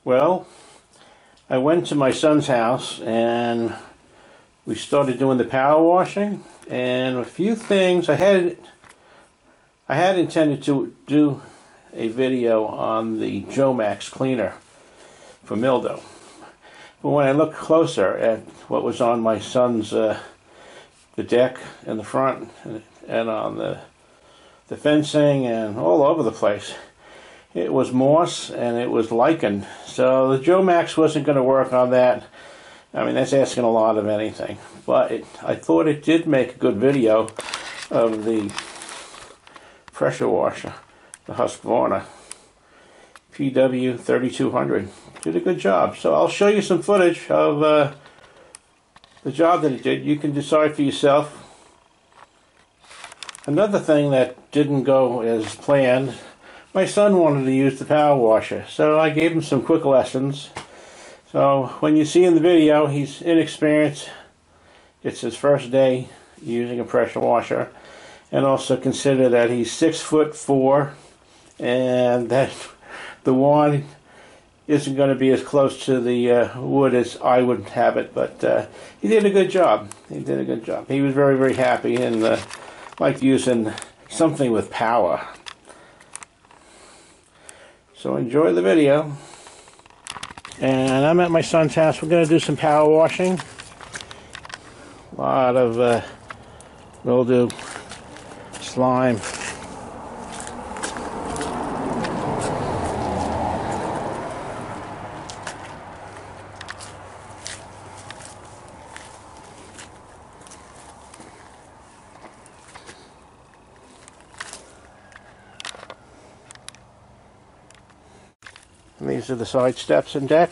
Well, I went to my son's house and we started doing the power washing, and a few things I had intended to do a video on the Jomax cleaner for mildew. But when I looked closer at what was on my son's the deck in the front and on the fencing and all over the place, it was moss and it was lichen. So the Jomax wasn't going to work on that. I mean, that's asking a lot of anything. But I thought it did make a good video of the pressure washer, the Husqvarna PW 3200. Did a good job. So I'll show you some footage of the job that it did. You can decide for yourself. Another thing that didn't go as planned, my son wanted to use the power washer, so I gave him some quick lessons. So when you see in the video, he's inexperienced. It's his first day using a pressure washer. And also consider that he's 6'4", and that the wand isn't going to be as close to the wood as I would have it. But he did a good job. He did a good job. He was very, very happy and liked using something with power. So enjoy the video. And I'm at my son's house. We're going to do some power washing. A lot of mildew, slime. And these are the side steps and deck.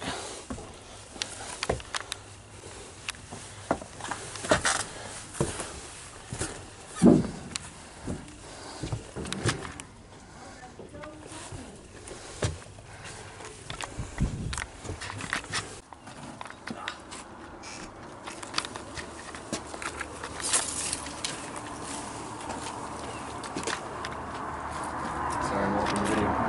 Sorry, I'm watching the video.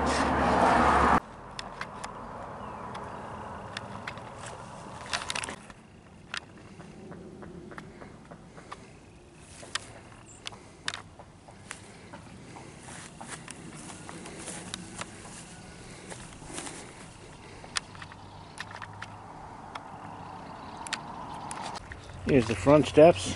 Here's the front steps.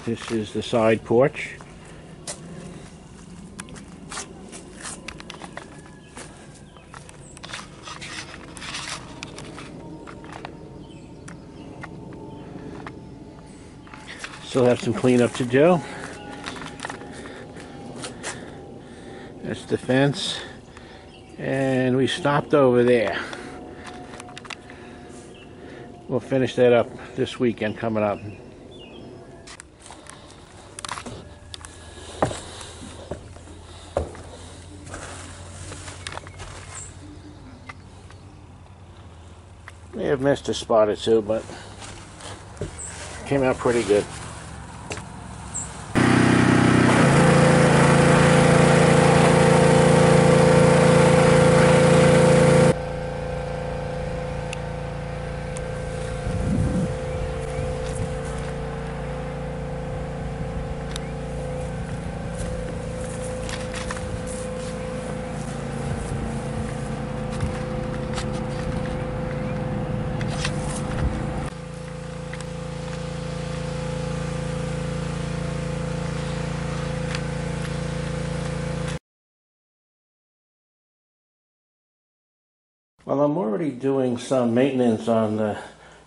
This is the side porch. Still have some cleanup to do. That's the fence. And we stopped over there. We'll finish that up this weekend coming up. May have missed a spot or two, but came out pretty good. Well, I'm already doing some maintenance on the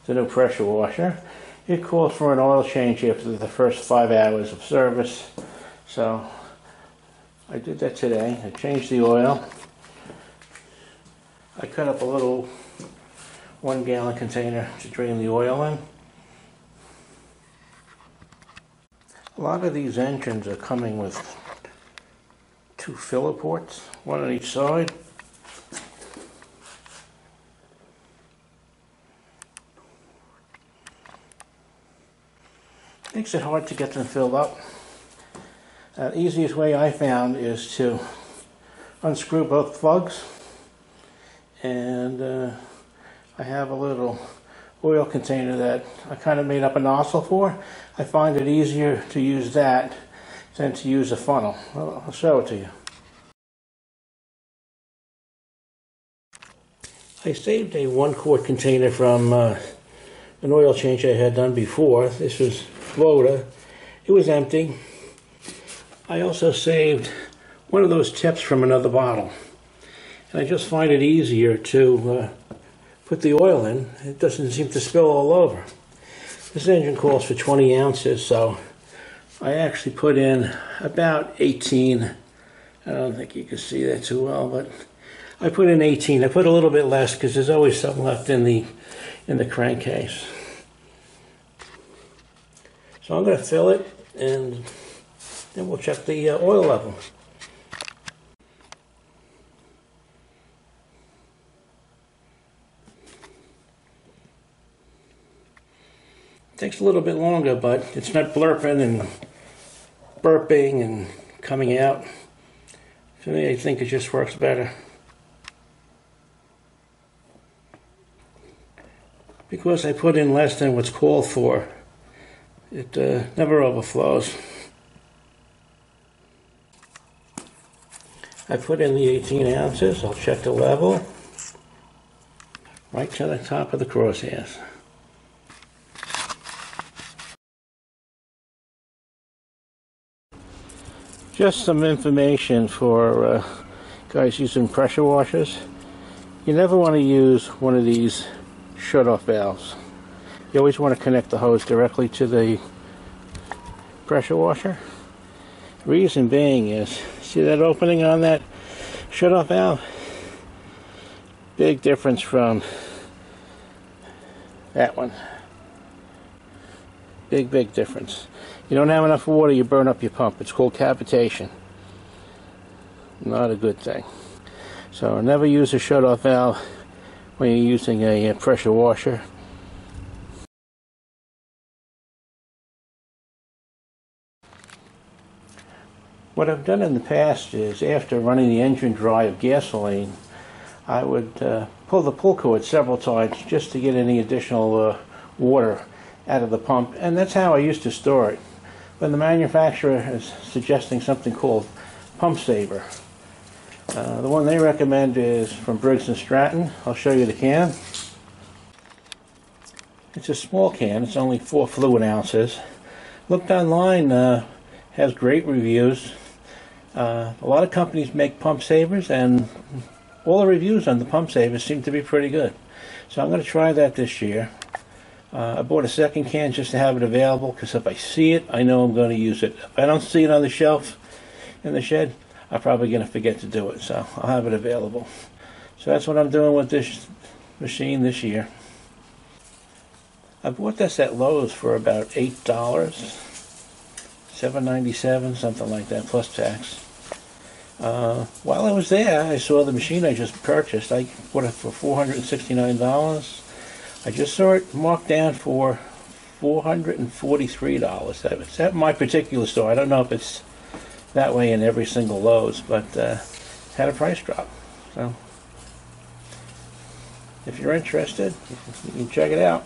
new pressure washer. It calls for an oil change after the first 5 hours of service. So I did that today. I changed the oil. I cut up a little 1-gallon container to drain the oil in. A lot of these engines are coming with 2 filler ports, one on each side. Makes it hard to get them filled up. The easiest way I found is to unscrew both plugs, and I have a little oil container that I kind of made up a nozzle for. I find it easier to use that than to use a funnel. I'll show it to you. I saved a 1-quart container from an oil change I had done before. This was Florida. It was empty. I also saved one of those tips from another bottle. And I just find it easier to put the oil in. It doesn't seem to spill all over. This engine calls for 20 ounces, so I actually put in about 18. I don't think you can see that too well, but I put in 18. I put a little bit less because there's always something left in the crankcase. So I'm going to fill it, and then we'll check the oil level. Takes a little bit longer, but it's not blurping and burping and coming out. For me, I think it just works better. Because I put in less than what's called for, it never overflows. I put in the 18 ounces. I'll check the level. Right to the top of the crosshairs. Just some information for guys using pressure washers. You never want to use one of these shut-off valves. You always want to connect the hose directly to the pressure washer. Reason being is, see that opening on that shut-off valve? Big difference from that one. Big difference. You don't have enough water, you burn up your pump. It's called cavitation. Not a good thing. So never use a shut-off valve when you're using a pressure washer. What I've done in the past is, after running the engine dry of gasoline, I would pull the pull cord several times just to get any additional water out of the pump, and that's how I used to store it. But the manufacturer is suggesting something called Pump Saver. The one they recommend is from Briggs & Stratton. I'll show you the can. It's a small can. It's only 4 fluid ounces. Looked online, has great reviews. A lot of companies make pump savers, and all the reviews on the pump savers seem to be pretty good. So I'm going to try that this year. I bought a second can just to have it available, because if I see it, I know I'm going to use it. If I don't see it on the shelf in the shed, I'm probably going to forget to do it, so I'll have it available. So that's what I'm doing with this machine this year. I bought this at Lowe's for about $8, $7.97, something like that, plus tax. While I was there, I saw the machine I just purchased. I bought it for $469. I just saw it marked down for $443. That's at my particular store. I don't know if it's that way in every single Lowe's, but had a price drop. So if you're interested, you can check it out.